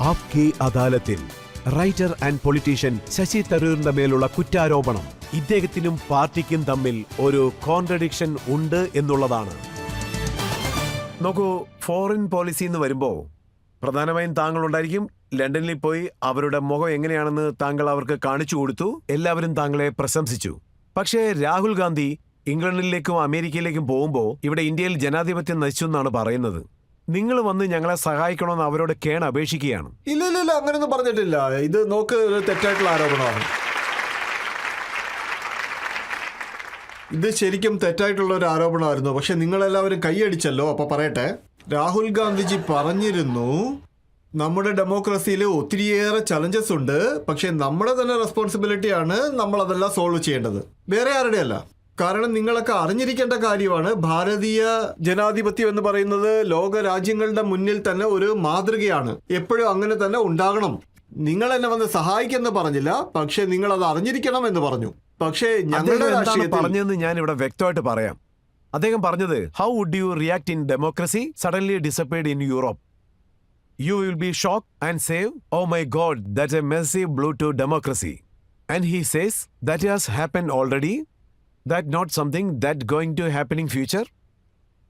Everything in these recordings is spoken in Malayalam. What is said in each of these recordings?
ആപ്കെ അദാലത്തിൽ റൈറ്റർ ആൻഡ് പൊളിറ്റീഷ്യൻ ശശി തരൂരിന്റെ മേലുള്ള കുറ്റാരോപണം ഇദ്ദേഹത്തിനും പാർട്ടിക്കും തമ്മിൽ ഒരു കോൺട്രഡിക്ഷൻ ഉണ്ട് എന്നുള്ളതാണ്. നോക്കൂ, ഫോറിൻ പോളിസി എന്ന് വരുമ്പോ പ്രധാനമായും താങ്കൾ ഉണ്ടായിരിക്കും. ലണ്ടനിൽ പോയി അവരുടെ മുഖം എങ്ങനെയാണെന്ന് താങ്കൾ അവർക്ക് കാണിച്ചു കൊടുത്തു. എല്ലാവരും താങ്കളെ പ്രശംസിച്ചു. പക്ഷേ രാഹുൽ ഗാന്ധി ഇംഗ്ലണ്ടിലേക്കും അമേരിക്കയിലേക്കും പോകുമ്പോൾ ഇവിടെ ഇന്ത്യയിൽ ജനാധിപത്യം നശിച്ചു എന്നാണ് പറയുന്നത്. നിങ്ങൾ വന്ന് ഞങ്ങളെ സഹായിക്കണമെന്ന് അവരോട് അപേക്ഷിക്കുകയാണ്. ഇല്ല, അങ്ങനെയൊന്നും പറഞ്ഞിട്ടില്ല. ഇത് നോക്ക്, ഒരു തെറ്റായിട്ടുള്ള ആരോപണമാണ്. ഇത് ശരിക്കും തെറ്റായിട്ടുള്ള ഒരു ആരോപണമായിരുന്നു. പക്ഷെ നിങ്ങളെല്ലാവരും കൈയടിച്ചല്ലോ. അപ്പൊ പറയട്ടെ, രാഹുൽ ഗാന്ധിജി പറഞ്ഞിരുന്നു നമ്മുടെ ഡെമോക്രസിയിൽ ഒത്തിരിയേറെ ചലഞ്ചസ് ഉണ്ട്, പക്ഷെ നമ്മുടെ തന്നെ റെസ്പോൺസിബിലിറ്റിയാണ് നമ്മൾ അതെല്ലാം സോൾവ് ചെയ്യേണ്ടത്, വേറെ ആരുടെ അല്ല. കാരണം നിങ്ങളൊക്കെ അറിഞ്ഞിരിക്കേണ്ട കാര്യമാണ്, ഭാരതീയ ജനാധിപത്യം എന്ന് പറയുന്നത് ലോക രാജ്യങ്ങളുടെ മുന്നിൽ തന്നെ ഒരു മാതൃകയാണ്. എപ്പോഴും അങ്ങനെ തന്നെ ഉണ്ടാകണം. നിങ്ങൾ എന്നെ വന്ന് സഹായിക്കെന്ന് പറഞ്ഞില്ല, പക്ഷെ നിങ്ങൾ അത് അറിഞ്ഞിരിക്കണം എന്ന് പറഞ്ഞു. പക്ഷേ ഞങ്ങളുടെ രാഷ്ട്രീയത്തിൽ പറഞ്ഞതെന്ന് ഞാൻ ഇവിടെ വ്യക്തമായിട്ട് പറയാം. അദ്ദേഹം പറഞ്ഞത്, how would you react in democracy suddenly disappeared in Europe? You will be shocked and say, oh my God, that's a massive blow to democracy. And he says, that has happened already. That not something that going to happen in future.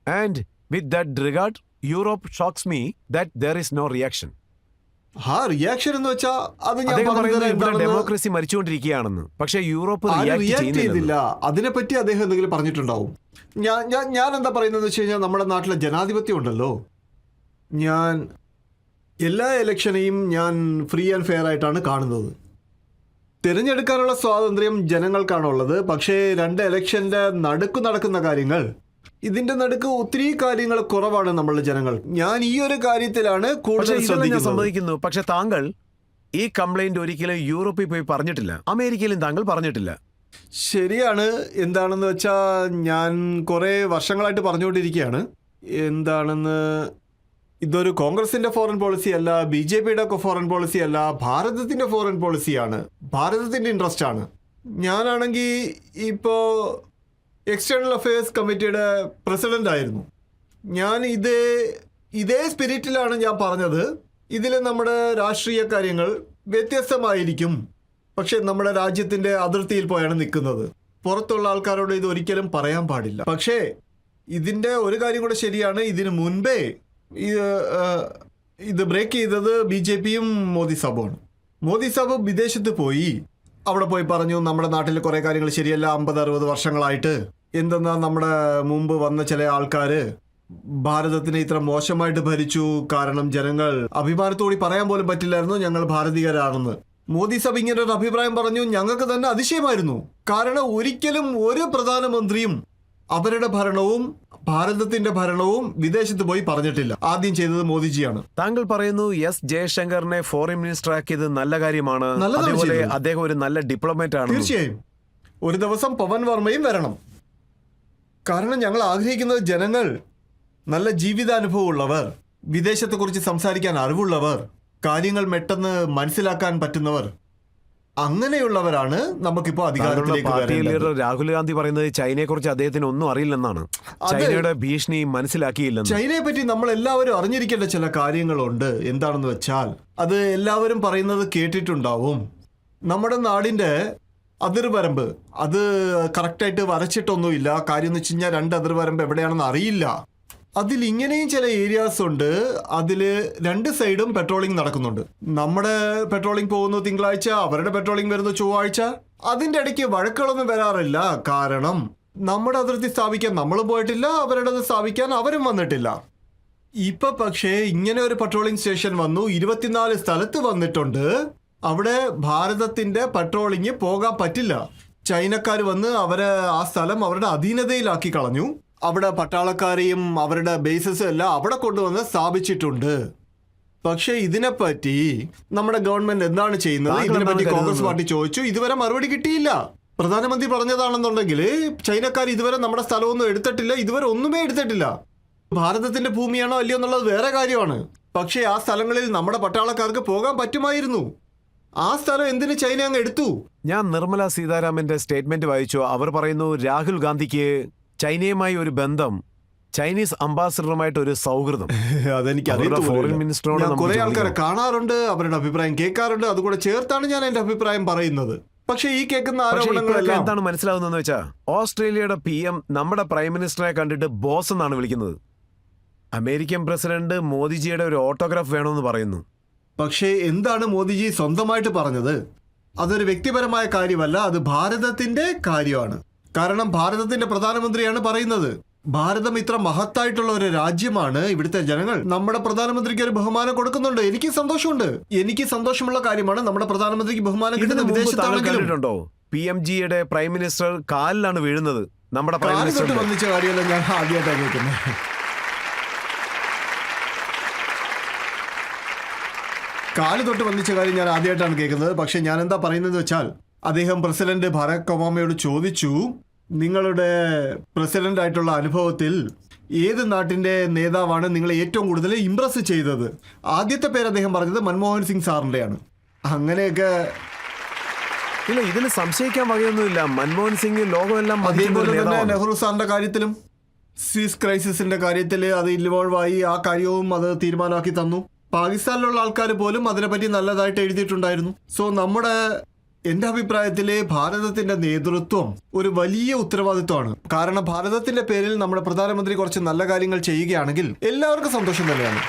And with that regard, Europe shocks me that there is no reaction. Reaction എന്ന് വെച്ചാൽ അത് ഡെമോക്രസി മരിച്ചുകൊണ്ടിരിക്കുകയാണെന്ന്. പക്ഷെ യൂറോപ്പ് റിയാക്ട് ചെയ്തില്ല. അതിനെപ്പറ്റി അദ്ദേഹം എന്തെങ്കിലും പറഞ്ഞിട്ടുണ്ടാവും. ഞാൻ എന്താ പറയുന്നത് വെച്ച് കഴിഞ്ഞാൽ, നമ്മുടെ നാട്ടിലെ ജനാധിപത്യം ഉണ്ടല്ലോ, ഞാൻ എല്ലാ ഇലക്ഷനെയും ഞാൻ ഫ്രീ ആൻഡ് ഫെയർ ആയിട്ടാണ് കാണുന്നത്. തിരഞ്ഞെടുക്കാനുള്ള സ്വാതന്ത്ര്യം ജനങ്ങൾക്കാണുള്ളത്. പക്ഷേ 2 ഇലക്ഷന്റെ നടുക്ക് നടക്കുന്ന കാര്യങ്ങൾ, ഇതിന്റെ നടുക്ക് ഒത്തിരി കാര്യങ്ങൾ കുറവാണ് നമ്മളുടെ ജനങ്ങൾ. ഞാൻ ഈ ഒരു കാര്യത്തിലാണ് കൂടുതൽ സമ്മതിക്കുന്നു. പക്ഷെ താങ്കൾ ഈ കംപ്ലൈന്റ് ഒരിക്കലും യൂറോപ്പിൽ പോയി പറഞ്ഞിട്ടില്ല, അമേരിക്കയിലും താങ്കൾ പറഞ്ഞിട്ടില്ല. ശരിയാണ്. എന്താണെന്ന് വെച്ചാൽ ഞാൻ കുറെ വർഷങ്ങളായിട്ട് പറഞ്ഞുകൊണ്ടിരിക്കുകയാണ്. എന്താണെന്ന്, ഇതൊരു കോൺഗ്രസിന്റെ ഫോറിൻ പോളിസി അല്ല, BJPയുടെ ഫോറിൻ പോളിസി അല്ല, ഭാരതത്തിന്റെ ഫോറിൻ പോളിസിയാണ്, ഭാരതത്തിന്റെ ഇൻട്രസ്റ്റ് ആണ്. ഞാനാണെങ്കിൽ ഇപ്പോൾ എക്സ്റ്റേണൽ അഫയേഴ്സ് കമ്മിറ്റിയുടെ പ്രസിഡന്റ് ആയിരുന്നു. ഞാൻ ഇതേ സ്പിരിറ്റിലാണ് ഞാൻ പറഞ്ഞത്. ഇതിൽ നമ്മുടെ രാഷ്ട്രീയ കാര്യങ്ങൾ വ്യത്യസ്തമായിരിക്കും, പക്ഷെ നമ്മുടെ രാജ്യത്തിന്റെ അതിർത്തിയിൽ പോയാണ് നിൽക്കുന്നത്. പുറത്തുള്ള ആൾക്കാരോട് ഇത് ഒരിക്കലും പറയാൻ പാടില്ല. പക്ഷേ ഇതിന്റെ ഒരു കാര്യം കൂടെ ശരിയാണ്, ഇതിനു മുൻപേ ഇത് ബ്രേക്ക് ചെയ്തത് BJPയും മോദി സാബുമാണ്. മോദി സാബ് വിദേശത്ത് പോയി, അവിടെ പോയി പറഞ്ഞു നമ്മുടെ നാട്ടിൽ കുറെ കാര്യങ്ങൾ ശരിയല്ല 50-60 വർഷങ്ങളായിട്ട്. എന്തെന്നാ, നമ്മുടെ മുമ്പ് വന്ന ചില ആൾക്കാര് ഭാരതത്തിനെ ഇത്ര മോശമായിട്ട് ഭരിച്ചു, കാരണം ജനങ്ങൾ അഭിമാനത്തോടെ പറയാൻ പോലും പറ്റില്ലായിരുന്നു ഞങ്ങൾ ഭാരതീയരാണെന്ന്. മോദി സാബ് ഇങ്ങനെ ഒരു അഭിപ്രായം പറഞ്ഞു. ഞങ്ങൾക്ക് തന്നെ അതിശയമായിരുന്നു. കാരണം ഒരിക്കലും ഒരു പ്രധാനമന്ത്രിയും അവരുടെ ഭരണവും ഭാരതത്തിന്റെ ഭരണവും വിദേശത്ത് പോയി പറഞ്ഞിട്ടില്ല. ആദ്യം ചെയ്തത് മോദിജിയാണ്. താങ്കൾ പറയുന്നു എസ് ജയശങ്കറിനെ ഫോറിൻ മിനിസ്റ്റർ ആക്കിയത് നല്ല കാര്യമാണ്, അതുപോലെ അദ്ദേഹം ഒരു നല്ല ഡിപ്ലോമാറ്റ് ആണ്. തീർച്ചയായും ഒരു ദിവസം പവൻ വർമ്മയും വരണം. കാരണം ഞങ്ങൾ ആഗ്രഹിക്കുന്നത് ജനങ്ങൾ നല്ല ജീവിതാനുഭവം ഉള്ളവർ, വിദേശത്തെക്കുറിച്ച് സംസാരിക്കാൻ അറിവുള്ളവർ, കാര്യങ്ങൾ പെട്ടെന്ന് മനസ്സിലാക്കാൻ പറ്റുന്നവർ, അങ്ങനെയുള്ളവരാണ് നമുക്കിപ്പോ അധികാരത്തിലേക്ക് ലീഡർ രാഹുൽ ഗാന്ധി പറയുന്നത് ചൈനയെ കുറിച്ച് അദ്ദേഹത്തിന് ഒന്നും അറിയില്ലെന്നാണ്. ചൈനയുടെ ഭീഷണി മനസ്സിലാക്കിയില്ല. ചൈനയെ പറ്റി നമ്മൾ എല്ലാവരും അറിഞ്ഞിരിക്കേണ്ട ചില കാര്യങ്ങളുണ്ട്. എന്താണെന്ന് വെച്ചാൽ, അത് എല്ലാവരും പറയുന്നത് കേട്ടിട്ടുണ്ടാവും. നമ്മുടെ നാടിന്റെ അതിർവരമ്പ് അത് കറക്റ്റായിട്ട് വരച്ചിട്ടൊന്നുമില്ല. കാര്യം എന്ന് വെച്ച് കഴിഞ്ഞാൽ 2 അതിർവരമ്പ് എവിടെയാണെന്ന് അറിയില്ല. അതിൽ ഇങ്ങനെയും ചില ഏരിയാസ് ഉണ്ട്. അതില് 2 സൈഡും പെട്രോളിംഗ് നടക്കുന്നുണ്ട്. നമ്മുടെ പെട്രോളിംഗ് പോകുന്നു തിങ്കളാഴ്ച, അവരുടെ പെട്രോളിംഗ് വരുന്നു ചൊവ്വാഴ്ച. അതിന്റെ ഇടയ്ക്ക് വഴക്കുകളൊന്നും വരാറില്ല. കാരണം നമ്മുടെ അതിർത്തി സ്ഥാപിക്കാൻ നമ്മൾ പോയിട്ടില്ല, അവരുടേത് സ്ഥാപിക്കാൻ അവരും വന്നിട്ടില്ല. ഇപ്പൊ പക്ഷേ ഇങ്ങനെ ഒരു പെട്രോളിംഗ് സ്റ്റേഷൻ വന്നു, 24 സ്ഥലത്ത് വന്നിട്ടുണ്ട്. അവിടെ ഭാരതത്തിന്റെ പെട്രോളിംഗ് പോകാൻ പറ്റില്ല. ചൈനക്കാർ വന്ന് ആ സ്ഥലം അവരുടെ അധീനതയിലാക്കി കളഞ്ഞു. അവിടെ പട്ടാളക്കാരെയും അവരുടെ ബേസസും എല്ലാം അവിടെ കൊണ്ടുവന്ന് സ്ഥാപിച്ചിട്ടുണ്ട്. പക്ഷേ ഇതിനെപ്പറ്റി നമ്മുടെ ഗവൺമെന്റ് എന്താണ് ചെയ്യുന്നത്? ഇതിനെപ്പറ്റി കോൺഗ്രസ് പാർട്ടി ചോദിച്ചു, ഇതുവരെ മറുപടി കിട്ടിയില്ല. പ്രധാനമന്ത്രി പറഞ്ഞതാണെന്നുണ്ടെങ്കിൽ ചൈനക്കാർ ഇതുവരെ നമ്മുടെ സ്ഥലമൊന്നും എടുത്തിട്ടില്ല, ഇതുവരെ ഒന്നുമേ എടുത്തിട്ടില്ല. ഭാരതത്തിന്റെ ഭൂമിയാണോ അല്ലയോ എന്നുള്ളത് വേറെ കാര്യമാണ്. പക്ഷേ ആ സ്ഥലങ്ങളിൽ നമ്മുടെ പട്ടാളക്കാർക്ക് പോകാൻ പറ്റുമായിരുന്നു. ആ സ്ഥലം എന്തിന് ചൈന അങ്ങ് എടുത്തു? ഞാൻ നിർമ്മല സീതാരാമന്റെ സ്റ്റേറ്റ്മെന്റ് വായിച്ചു. അവർ പറയുന്നു രാഹുൽ ഗാന്ധിക്ക് ചൈനയുമായി ഒരു ബന്ധം ചൈനീസ് അംബാസിഡറുമായിട്ട് ഒരു സൗഹൃദം. അതെനിക്ക് അവരുടെ ഫോറിൻ മിനിസ്റ്ററോട് ഞാൻ നമുക്ക് കുറെ ആൾക്കാരെ ചോദിക്കണം. കാണാറുണ്ട്, അവരുടെ അഭിപ്രായം കേൾക്കാറുണ്ട്. അതുകൂടെ ചേർത്താണ് ഞാൻ എന്റെ അഭിപ്രായം പറയുന്നത്. പക്ഷെ ഈ കേൾക്കുന്ന പക്ഷേ ഇപ്പോഴൊക്കെ ആരോപണങ്ങളെല്ലാം എന്താണ് മനസ്സിലാവുന്നതെന്ന് വെച്ചാൽ ഓസ്ട്രേലിയയുടെ PM നമ്മുടെ പ്രൈം മിനിസ്റ്ററെ കണ്ടിട്ട് ബോസ് എന്നാണ് വിളിക്കുന്നത്. അമേരിക്കൻ പ്രസിഡന്റ് മോദിജിയുടെ ഒരു ഓട്ടോഗ്രാഫ് വേണമെന്ന് പറയുന്നു. പക്ഷേ എന്താണ് മോദിജി സ്വന്തമായിട്ട് പറഞ്ഞത്? അതൊരു വ്യക്തിപരമായ കാര്യമല്ല, അത് ഭാരതത്തിന്റെ കാര്യമാണ്. കാരണം ഭാരതത്തിന്റെ പ്രധാനമന്ത്രിയാണ് പറയുന്നത്. ഭാരതം ഇത്ര മഹത്തായിട്ടുള്ള ഒരു രാജ്യമാണ്. ഇവിടുത്തെ ജനങ്ങൾ നമ്മുടെ പ്രധാനമന്ത്രിക്ക് ഒരു ബഹുമാനം കൊടുക്കുന്നുണ്ട്. എനിക്ക് സന്തോഷമുണ്ട്. എനിക്ക് സന്തോഷമുള്ള കാര്യമാണ് നമ്മുടെ പ്രധാനമന്ത്രിക്ക് ബഹുമാനം ഇതിന് കിട്ടുന്ന മുമ്പ് താങ്കൾ വിദേശത്താണെങ്കിലും. കണ്ടിട്ടുണ്ടോ PMGയുടെ പ്രൈം മിനിസ്റ്റർ കാലിലാണ് വീഴുന്നത്? നമ്മുടെ പ്രൈം കാല് തൊട്ട് മിനിസ്റ്റർ വന്നിച്ച കാര്യമല്ല ഞാൻ ആദ്യമായിട്ടാണ് കേൾക്കുന്നത്. കാല് തൊട്ട് വന്നിച്ച കാര്യം ഞാൻ ആദ്യമായിട്ടാണ് കേൾക്കുന്നത്. പക്ഷെ ഞാൻ എന്താ പറയുന്നത് വെച്ചാൽ, അദ്ദേഹം പ്രസിഡന്റ് ബറാക് ഒബാമയോട് ചോദിച്ചു, നിങ്ങളുടെ പ്രസിഡന്റ് ആയിട്ടുള്ള അനുഭവത്തിൽ ഏത് നാട്ടിന്റെ നേതാവാണ് നിങ്ങളെ ഏറ്റവും കൂടുതൽ ഇംപ്രസ് ചെയ്തത്? ആദ്യത്തെ പേര് അദ്ദേഹം പറഞ്ഞത് മൻമോഹൻ സിംഗ് സാറിന്റെയാണ്. അങ്ങനെയൊക്കെ ഇല്ല, ഇതിൽ സംശയിക്കാൻ വകയൊന്നുമില്ല. മൻമോഹൻ സിംഗ് ലോകമെല്ലാം മതിക്കുന്ന ഒരു അതേപോലെ തന്നെ നേതാവാണ്. നെഹ്റു സാറിന്റെ കാര്യത്തിലും സ്വിസ് ക്രൈസിസിന്റെ കാര്യത്തിൽ അത് ഇൻവോൾവ് ആയി. ആ കാര്യവും അത് തീരുമാനമാക്കി തന്നു. പാകിസ്ഥാനിലുള്ള ആൾക്കാർ പോലും അതിനെപ്പറ്റി നല്ലതായിട്ട് എഴുതിയിട്ടുണ്ടായിരുന്നു. സോ എന്റെ അഭിപ്രായത്തില് ഭാരതത്തിന്റെ നേതൃത്വം ഒരു വലിയ ഉത്തരവാദിത്വമാണ്. കാരണം ഭാരതത്തിന്റെ പേരിൽ നമ്മുടെ പ്രധാനമന്ത്രി കുറച്ച് നല്ല കാര്യങ്ങൾ ചെയ്യുകയാണെങ്കിൽ എല്ലാവർക്കും സന്തോഷം തന്നെയാണ്.